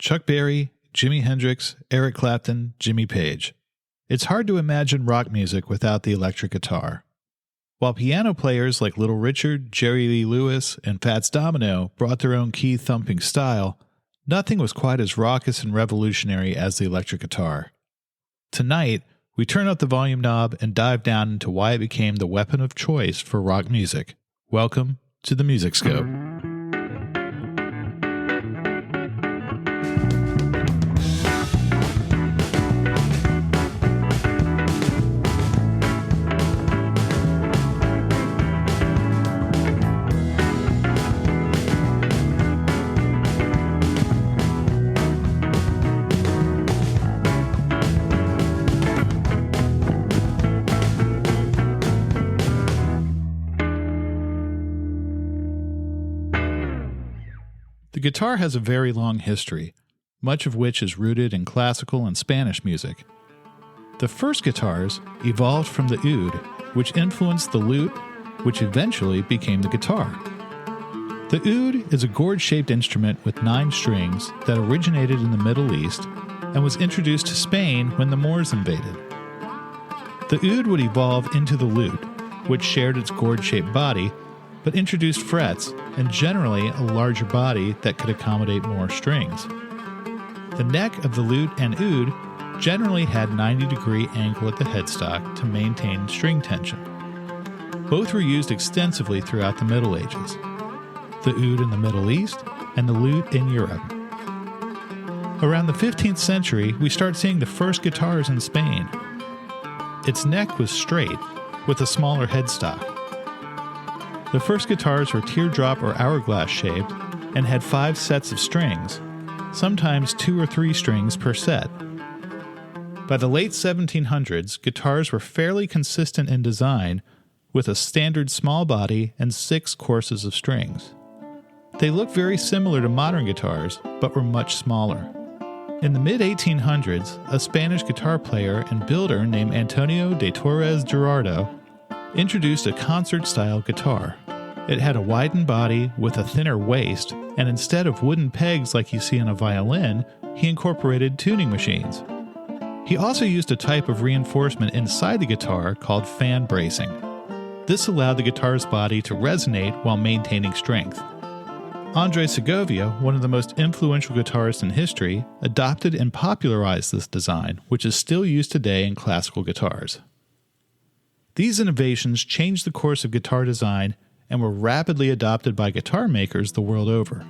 Chuck Berry, Jimi Hendrix, Eric Clapton, Jimmy Page. It's hard to imagine rock music without the electric guitar. While piano players like Little Richard, Jerry Lee Lewis, and Fats Domino brought their own key-thumping style, nothing was quite as raucous and revolutionary as the electric guitar. Tonight, we turn up the volume knob and dive down into why it became the weapon of choice for rock music. Welcome to the Musicscope. The guitar has a very long history, much of which is rooted in classical and Spanish music. The first guitars evolved from the oud, which influenced the lute, which eventually became the guitar. The oud is a gourd-shaped instrument with 9 strings that originated in the Middle East and was introduced to Spain when the Moors invaded. The oud would evolve into the lute, which shared its gourd-shaped body, but introduced frets and generally a larger body that could accommodate more strings. The neck of the lute and oud generally had 90-degree angle at the headstock to maintain string tension. Both were used extensively throughout the Middle Ages. The oud in the Middle East and the lute in Europe. Around the 15th century, we start seeing the first guitars in Spain. Its neck was straight, with a smaller headstock. The first guitars were teardrop or hourglass shaped and had 5 sets of strings, sometimes 2 or 3 strings per set. By the late 1700s, guitars were fairly consistent in design, with a standard small body and 6 courses of strings. They looked very similar to modern guitars, but were much smaller. In the mid-1800s, a Spanish guitar player and builder named Antonio de Torres Gerardo introduced a concert-style guitar. It had a widened body with a thinner waist, and instead of wooden pegs like you see on a violin, he incorporated tuning machines. He also used a type of reinforcement inside the guitar called fan bracing. This allowed the guitar's body to resonate while maintaining strength. Andre Segovia, one of the most influential guitarists in history, adopted and popularized this design, which is still used today in classical guitars. These innovations changed the course of guitar design and were rapidly adopted by guitar makers the world over.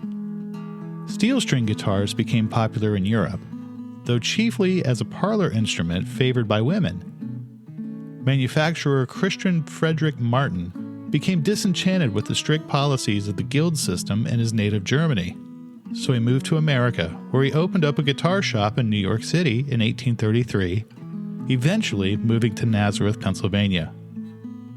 Steel string guitars became popular in Europe, though chiefly as a parlor instrument favored by women. Manufacturer Christian Frederick Martin became disenchanted with the strict policies of the guild system in his native Germany, so he moved to America, where he opened up a guitar shop in New York City in 1833, eventually moving to Nazareth, Pennsylvania.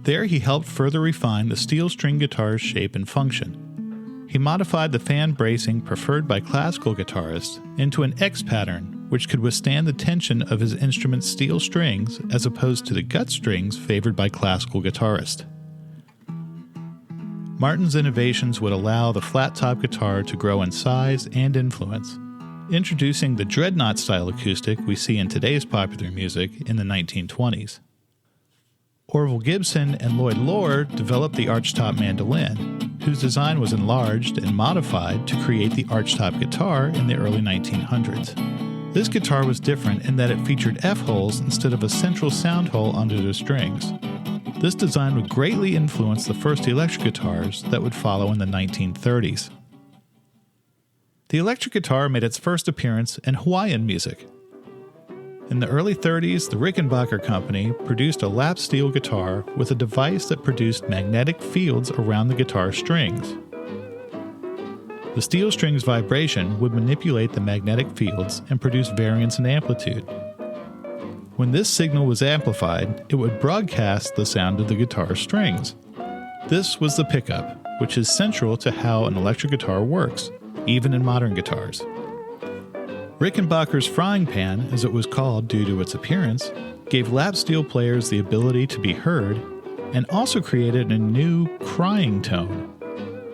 There he helped further refine the steel string guitar's shape and function. He modified the fan bracing preferred by classical guitarists into an X pattern, which could withstand the tension of his instrument's steel strings as opposed to the gut strings favored by classical guitarists. Martin's innovations would allow the flat-top guitar to grow in size and influence, introducing the dreadnought-style acoustic we see in today's popular music in the 1920s. Orville Gibson and Lloyd Loar developed the archtop mandolin, whose design was enlarged and modified to create the archtop guitar in the early 1900s. This guitar was different in that it featured F-holes instead of a central sound hole under the strings. This design would greatly influence the first electric guitars that would follow in the 1930s. The electric guitar made its first appearance in Hawaiian music. In the early 30s, the Rickenbacker Company produced a lap steel guitar with a device that produced magnetic fields around the guitar strings. The steel string's vibration would manipulate the magnetic fields and produce variance in amplitude. When this signal was amplified, it would broadcast the sound of the guitar strings. This was the pickup, which is central to how an electric guitar works, even in modern guitars. Rickenbacker's frying pan, as it was called due to its appearance, gave lap steel players the ability to be heard and also created a new crying tone.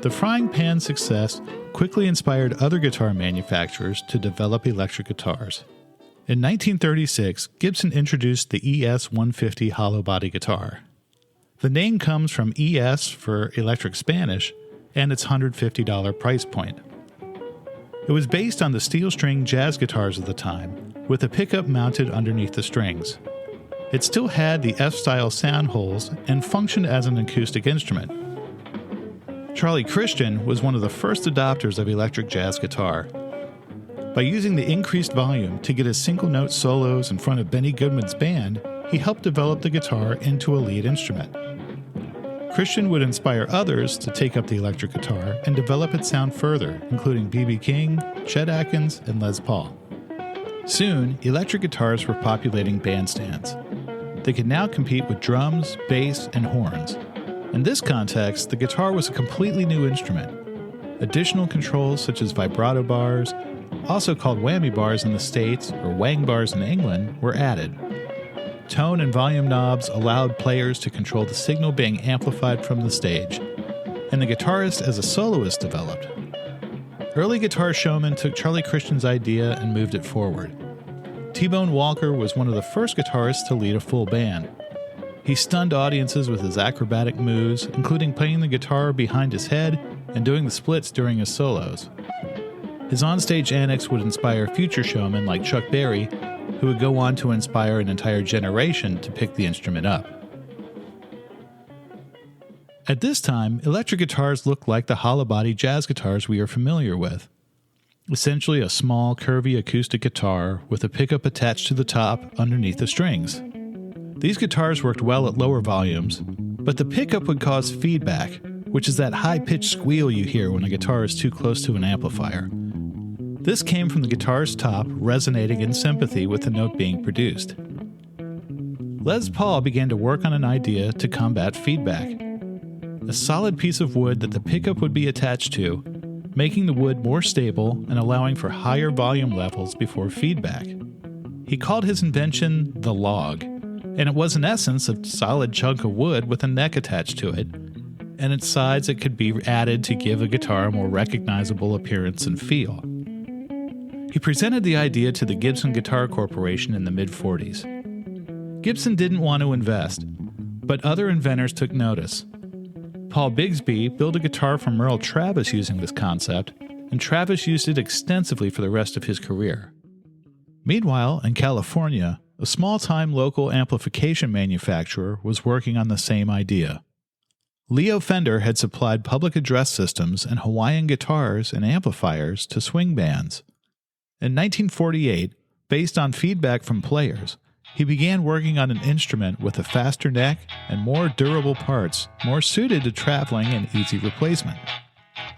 The frying pan's success quickly inspired other guitar manufacturers to develop electric guitars. In 1936, Gibson introduced the ES-150 hollow body guitar. The name comes from ES for electric Spanish and its $150 price point. It was based on the steel string jazz guitars of the time, with a pickup mounted underneath the strings. It still had the F-style sound holes and functioned as an acoustic instrument. Charlie Christian was one of the first adopters of electric jazz guitar. By using the increased volume to get his single-note solos in front of Benny Goodman's band, he helped develop the guitar into a lead instrument. Christian would inspire others to take up the electric guitar and develop its sound further, including B.B. King, Chet Atkins, and Les Paul. Soon, electric guitars were populating bandstands. They could now compete with drums, bass, and horns. In this context, the guitar was a completely new instrument. Additional controls such as vibrato bars, also called whammy bars in the States or wang bars in England, were added. Tone and volume knobs allowed players to control the signal being amplified from the stage, and the guitarist as a soloist developed. Early guitar showmen took Charlie Christian's idea and moved it forward. T-Bone Walker was one of the first guitarists to lead a full band. He stunned audiences with his acrobatic moves, including playing the guitar behind his head and doing the splits during his solos. His onstage antics would inspire future showmen like Chuck Berry, who would go on to inspire an entire generation to pick the instrument up. At this time, electric guitars looked like the hollow body jazz guitars we are familiar with. Essentially a small, curvy acoustic guitar with a pickup attached to the top underneath the strings. These guitars worked well at lower volumes, but the pickup would cause feedback, which is that high-pitched squeal you hear when a guitar is too close to an amplifier. This came from the guitar's top resonating in sympathy with the note being produced. Les Paul began to work on an idea to combat feedback. A solid piece of wood that the pickup would be attached to, making the wood more stable and allowing for higher volume levels before feedback. He called his invention the log, and it was in essence a solid chunk of wood with a neck attached to it, and its sides that could be added to give a guitar a more recognizable appearance and feel. He presented the idea to the Gibson Guitar Corporation in the mid-40s. Gibson didn't want to invest, but other inventors took notice. Paul Bigsby built a guitar from Merle Travis using this concept, and Travis used it extensively for the rest of his career. Meanwhile, in California, a small-time local amplification manufacturer was working on the same idea. Leo Fender had supplied public address systems and Hawaiian guitars and amplifiers to swing bands. In 1948, based on feedback from players, he began working on an instrument with a faster neck and more durable parts, more suited to traveling and easy replacement.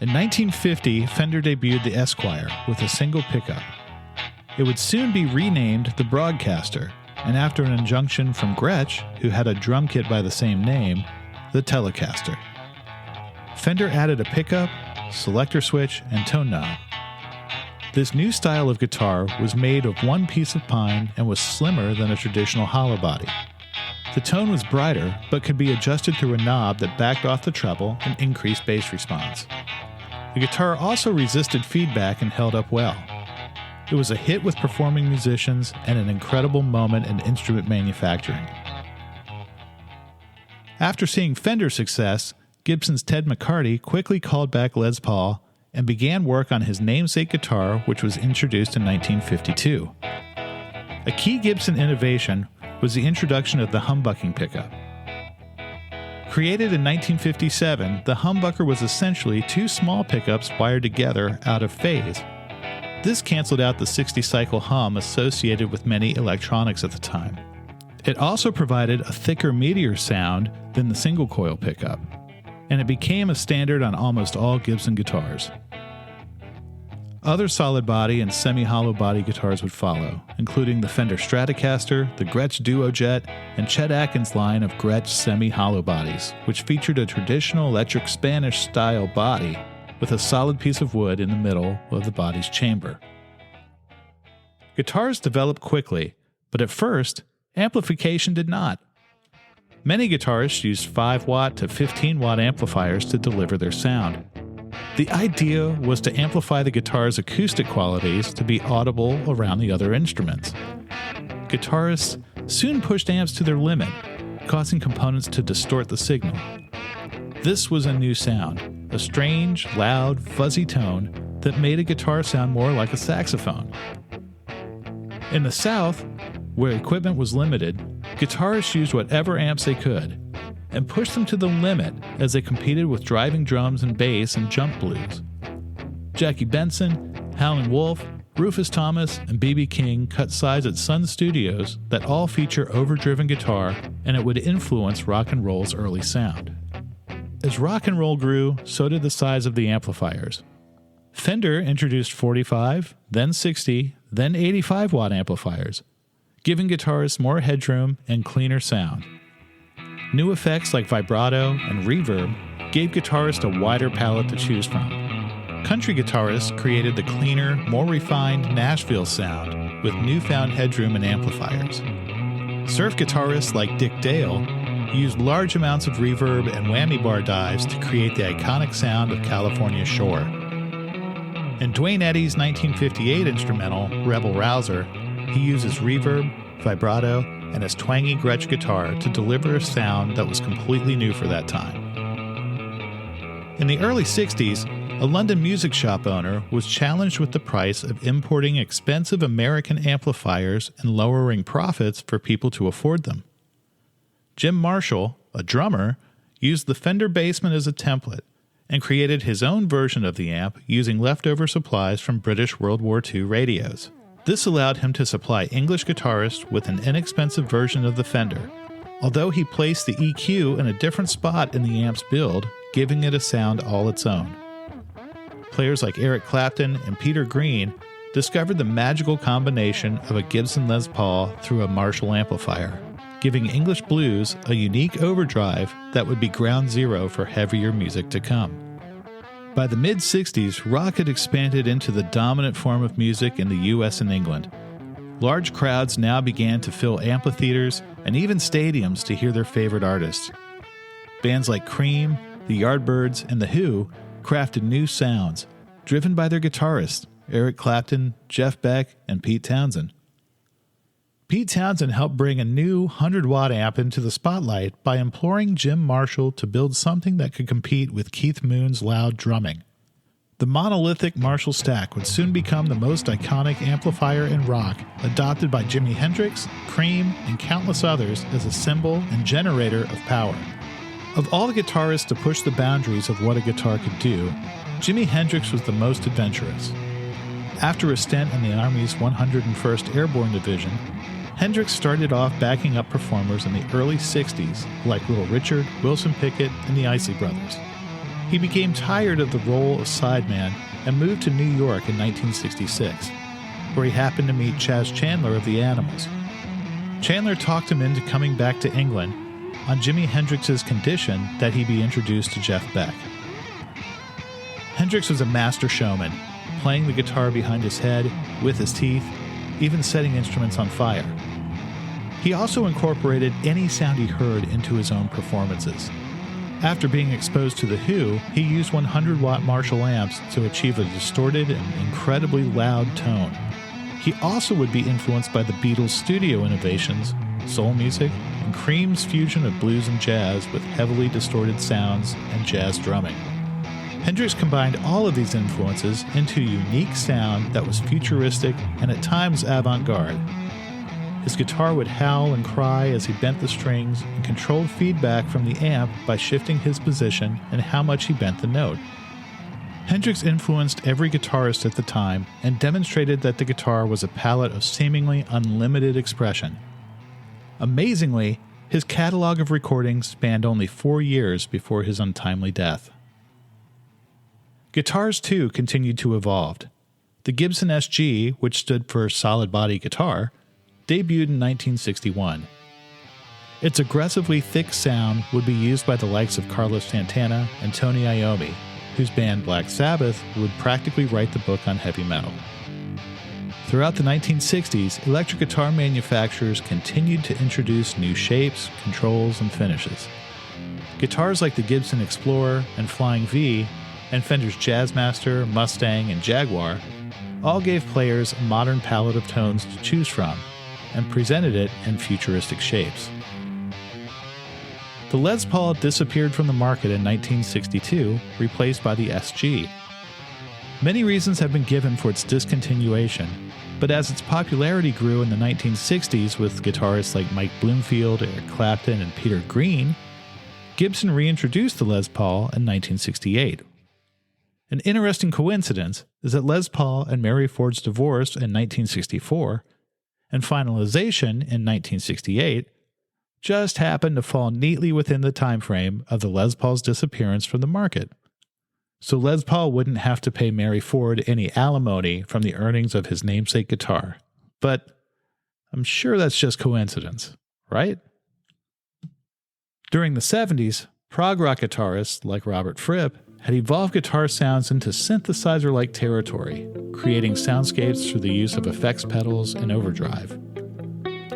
In 1950, Fender debuted the Esquire with a single pickup. It would soon be renamed the Broadcaster, and after an injunction from Gretsch, who had a drum kit by the same name, the Telecaster. Fender added a pickup, selector switch, and tone knob. This new style of guitar was made of one piece of pine and was slimmer than a traditional hollow body. The tone was brighter, but could be adjusted through a knob that backed off the treble and increased bass response. The guitar also resisted feedback and held up well. It was a hit with performing musicians and an incredible moment in instrument manufacturing. After seeing Fender's success, Gibson's Ted McCarty quickly called back Les Paul and began work on his namesake guitar, which was introduced in 1952. A key Gibson innovation was the introduction of the humbucking pickup. Created in 1957, the humbucker was essentially two small pickups wired together out of phase. This canceled out the 60-cycle hum associated with many electronics at the time. It also provided a thicker, meatier sound than the single-coil pickup, and it became a standard on almost all Gibson guitars. Other solid body and semi-hollow body guitars would follow, including the Fender Stratocaster, the Gretsch Duojet, and Chet Atkins' line of Gretsch semi-hollow bodies, which featured a traditional electric Spanish-style body with a solid piece of wood in the middle of the body's chamber. Guitars developed quickly, but at first, amplification did not. Many guitarists used 5-watt to 15-watt amplifiers to deliver their sound. The idea was to amplify the guitar's acoustic qualities to be audible around the other instruments. Guitarists soon pushed amps to their limit, causing components to distort the signal. This was a new sound, a strange, loud, fuzzy tone that made a guitar sound more like a saxophone. In the South, where equipment was limited, guitarists used whatever amps they could and pushed them to the limit as they competed with driving drums and bass and jump blues. Jackie Benson, Howlin' Wolf, Rufus Thomas, and B.B. King cut sides at Sun Studios that all feature overdriven guitar, and it would influence rock and roll's early sound. As rock and roll grew, so did the size of the amplifiers. Fender introduced 45, then 60, then 85 watt amplifiers, giving guitarists more headroom and cleaner sound. New effects like vibrato and reverb gave guitarists a wider palette to choose from. Country guitarists created the cleaner, more refined Nashville sound with newfound headroom and amplifiers. Surf guitarists like Dick Dale used large amounts of reverb and whammy bar dives to create the iconic sound of California Shore. In Duane Eddy's 1958 instrumental, Rebel Rouser, he uses reverb, vibrato, and his twangy Gretsch guitar to deliver a sound that was completely new for that time. In the early 60s, a London music shop owner was challenged with the price of importing expensive American amplifiers and lowering profits for people to afford them. Jim Marshall, a drummer, used the Fender Bassman as a template and created his own version of the amp using leftover supplies from British World War II radios. This allowed him to supply English guitarists with an inexpensive version of the Fender, although he placed the EQ in a different spot in the amp's build, giving it a sound all its own. Players like Eric Clapton and Peter Green discovered the magical combination of a Gibson Les Paul through a Marshall amplifier, giving English blues a unique overdrive that would be ground zero for heavier music to come. By the mid-60s, rock had expanded into the dominant form of music in the US and England. Large crowds now began to fill amphitheaters and even stadiums to hear their favorite artists. Bands like Cream, the Yardbirds, and The Who crafted new sounds, driven by their guitarists, Eric Clapton, Jeff Beck, and Pete Townsend. Pete Townsend helped bring a new 100-watt amp into the spotlight by imploring Jim Marshall to build something that could compete with Keith Moon's loud drumming. The monolithic Marshall stack would soon become the most iconic amplifier in rock, adopted by Jimi Hendrix, Cream, and countless others as a symbol and generator of power. Of all the guitarists to push the boundaries of what a guitar could do, Jimi Hendrix was the most adventurous. After a stint in the Army's 101st Airborne Division, Hendrix started off backing up performers in the early 60s like Little Richard, Wilson Pickett, and the Isley Brothers. He became tired of the role of sideman and moved to New York in 1966, where he happened to meet Chas Chandler of the Animals. Chandler talked him into coming back to England on Jimi Hendrix's condition that he be introduced to Jeff Beck. Hendrix was a master showman, playing the guitar behind his head, with his teeth, even setting instruments on fire. He also incorporated any sound he heard into his own performances. After being exposed to The Who, he used 100-watt Marshall amps to achieve a distorted and incredibly loud tone. He also would be influenced by the Beatles' studio innovations, soul music, and Cream's fusion of blues and jazz with heavily distorted sounds and jazz drumming. Hendrix combined all of these influences into a unique sound that was futuristic and at times avant-garde. His guitar would howl and cry as he bent the strings and controlled feedback from the amp by shifting his position and how much he bent the note. Hendrix influenced every guitarist at the time and demonstrated that the guitar was a palette of seemingly unlimited expression. Amazingly, his catalog of recordings spanned only 4 years before his untimely death. Guitars, too, continued to evolve. The Gibson SG, which stood for Solid Body Guitar, debuted in 1961. Its aggressively thick sound would be used by the likes of Carlos Santana and Tony Iommi, whose band Black Sabbath would practically write the book on heavy metal. Throughout the 1960s, electric guitar manufacturers continued to introduce new shapes, controls, and finishes. Guitars like the Gibson Explorer and Flying V and Fender's Jazzmaster, Mustang, and Jaguar all gave players a modern palette of tones to choose from and presented it in futuristic shapes. The Les Paul disappeared from the market in 1962, replaced by the SG. Many reasons have been given for its discontinuation, but as its popularity grew in the 1960s with guitarists like Mike Bloomfield, Eric Clapton, and Peter Green, Gibson reintroduced the Les Paul in 1968. An interesting coincidence is that Les Paul and Mary Ford's divorce in 1964 and finalization in 1968 just happened to fall neatly within the time frame of the Les Paul's disappearance from the market. So Les Paul wouldn't have to pay Mary Ford any alimony from the earnings of his namesake guitar. But I'm sure that's just coincidence, right? During the 70s, prog rock guitarists like Robert Fripp had evolved guitar sounds into synthesizer-like territory, creating soundscapes through the use of effects pedals and overdrive.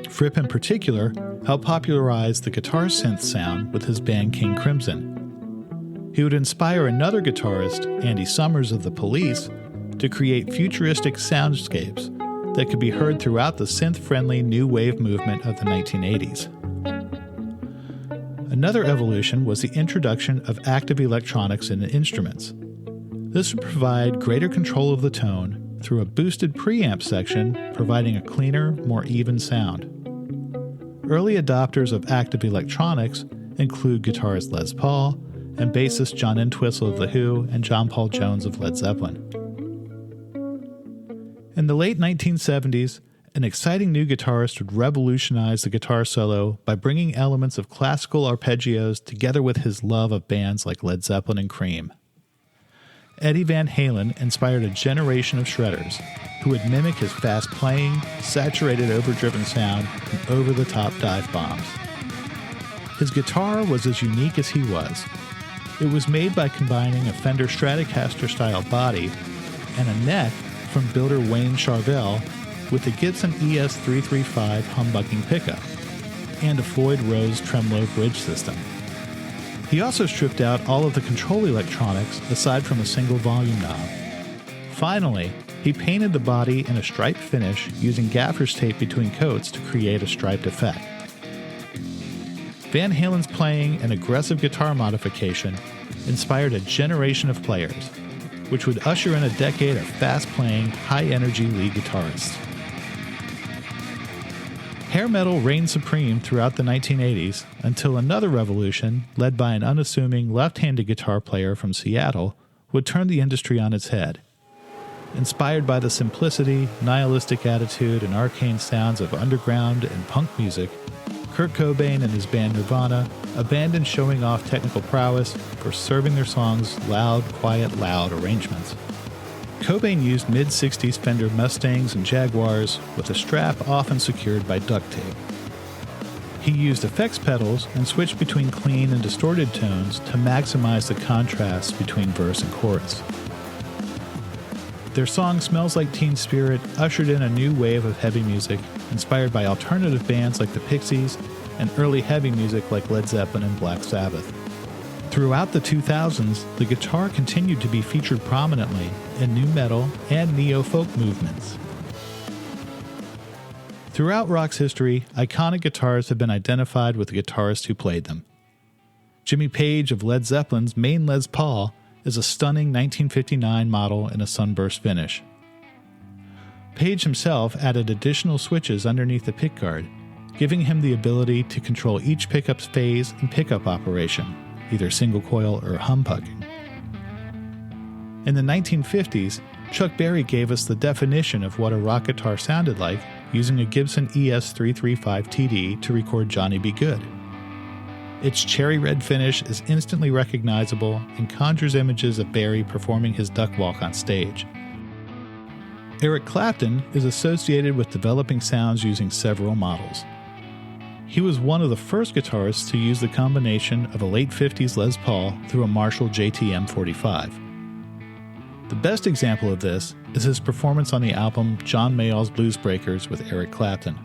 Fripp in particular helped popularize the guitar synth sound with his band King Crimson. He would inspire another guitarist, Andy Summers of The Police, to create futuristic soundscapes that could be heard throughout the synth-friendly new wave movement of the 1980s. Another evolution was the introduction of active electronics in instruments. This would provide greater control of the tone through a boosted preamp section, providing a cleaner, more even sound. Early adopters of active electronics include guitarist Les Paul and bassist John Entwistle of The Who and John Paul Jones of Led Zeppelin. In the late 1970s, an exciting new guitarist would revolutionize the guitar solo by bringing elements of classical arpeggios together with his love of bands like Led Zeppelin and Cream. Eddie Van Halen inspired a generation of shredders who would mimic his fast playing, saturated overdriven sound and over-the-top dive bombs. His guitar was as unique as he was. It was made by combining a Fender Stratocaster-style body and a neck from builder Wayne Charvel with a Gibson ES-335 humbucking pickup and a Floyd Rose tremolo bridge system. He also stripped out all of the control electronics aside from a single volume knob. Finally, he painted the body in a striped finish using gaffer's tape between coats to create a striped effect. Van Halen's playing and aggressive guitar modification inspired a generation of players, which would usher in a decade of fast-playing, high-energy lead guitarists. Hair metal reigned supreme throughout the 1980s until another revolution, led by an unassuming left-handed guitar player from Seattle, would turn the industry on its head. Inspired by the simplicity, nihilistic attitude, and arcane sounds of underground and punk music, Kurt Cobain and his band Nirvana abandoned showing off technical prowess for serving their songs loud, quiet, loud arrangements. Cobain used mid-60s Fender Mustangs and Jaguars with a strap often secured by duct tape. He used effects pedals and switched between clean and distorted tones to maximize the contrast between verse and chorus. Their song Smells Like Teen Spirit ushered in a new wave of heavy music, inspired by alternative bands like the Pixies and early heavy music like Led Zeppelin and Black Sabbath. Throughout the 2000s, the guitar continued to be featured prominently in nu metal and neo-folk movements. Throughout rock's history, iconic guitars have been identified with the guitarist who played them. Jimmy Page of Led Zeppelin's main Les Paul is a stunning 1959 model in a sunburst finish. Page himself added additional switches underneath the pickguard, giving him the ability to control each pickup's phase and pickup operation, either single coil or humbucking. In the 1950s, Chuck Berry gave us the definition of what a rock guitar sounded like using a Gibson ES-335 TD to record Johnny B. Good. Its cherry red finish is instantly recognizable and conjures images of Berry performing his duck walk on stage. Eric Clapton is associated with developing sounds using several models. He was one of the first guitarists to use the combination of a late 50s Les Paul through a Marshall JTM 45. The best example of this is his performance on the album John Mayall's Blues Breakers with Eric Clapton.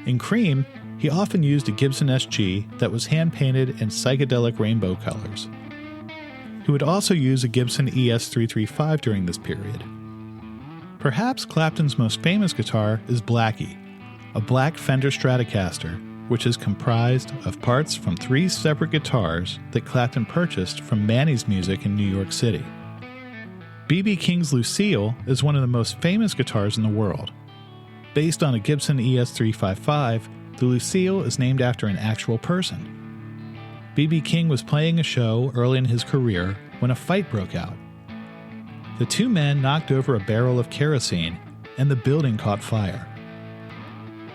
In Cream, he often used a Gibson SG that was hand-painted in psychedelic rainbow colors. He would also use a Gibson ES-335 during this period. Perhaps Clapton's most famous guitar is Blackie, a black Fender Stratocaster, which is comprised of parts from 3 separate guitars that Clapton purchased from Manny's Music in New York City. B.B. King's Lucille is one of the most famous guitars in the world. Based on a Gibson ES-355, the Lucille is named after an actual person. B.B. King was playing a show early in his career when a fight broke out. The 2 men knocked over a barrel of kerosene, and the building caught fire.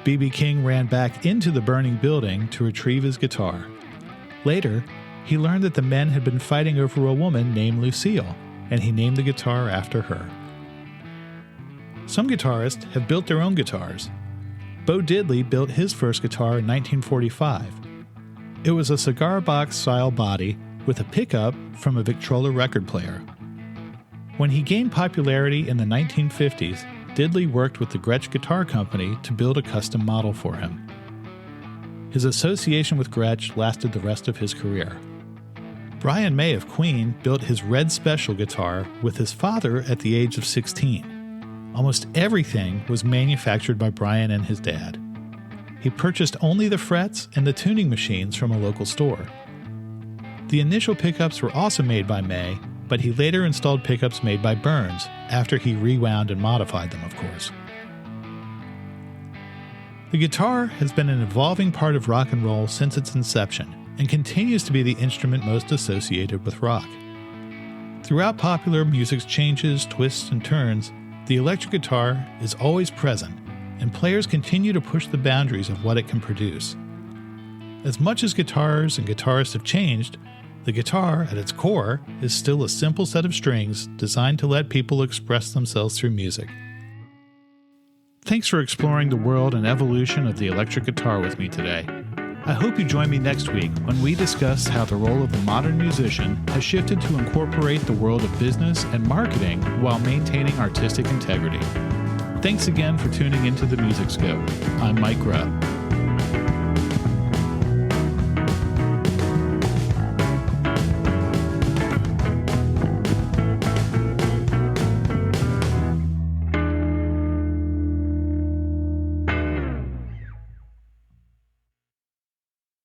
B.B. King ran back into the burning building to retrieve his guitar. Later, he learned that the men had been fighting over a woman named Lucille, and he named the guitar after her. Some guitarists have built their own guitars. Bo Diddley built his first guitar in 1945. It was a cigar box style body with a pickup from a Victrola record player. When he gained popularity in the 1950s, Diddley worked with the Gretsch Guitar Company to build a custom model for him. His association with Gretsch lasted the rest of his career. Brian May of Queen built his Red Special guitar with his father at the age of 16. Almost everything was manufactured by Brian and his dad. He purchased only the frets and the tuning machines from a local store. The initial pickups were also made by May, but he later installed pickups made by Burns, after he rewound and modified them, of course. The guitar has been an evolving part of rock and roll since its inception, and continues to be the instrument most associated with rock. Throughout popular music's changes, twists, and turns, the electric guitar is always present, and players continue to push the boundaries of what it can produce. As much as guitars and guitarists have changed, the guitar, at its core, is still a simple set of strings designed to let people express themselves through music. Thanks for exploring the world and evolution of the electric guitar with me today. I hope you join me next week when we discuss how the role of the modern musician has shifted to incorporate the world of business and marketing while maintaining artistic integrity. Thanks again for tuning into the Musicscope. I'm Mike Grubb.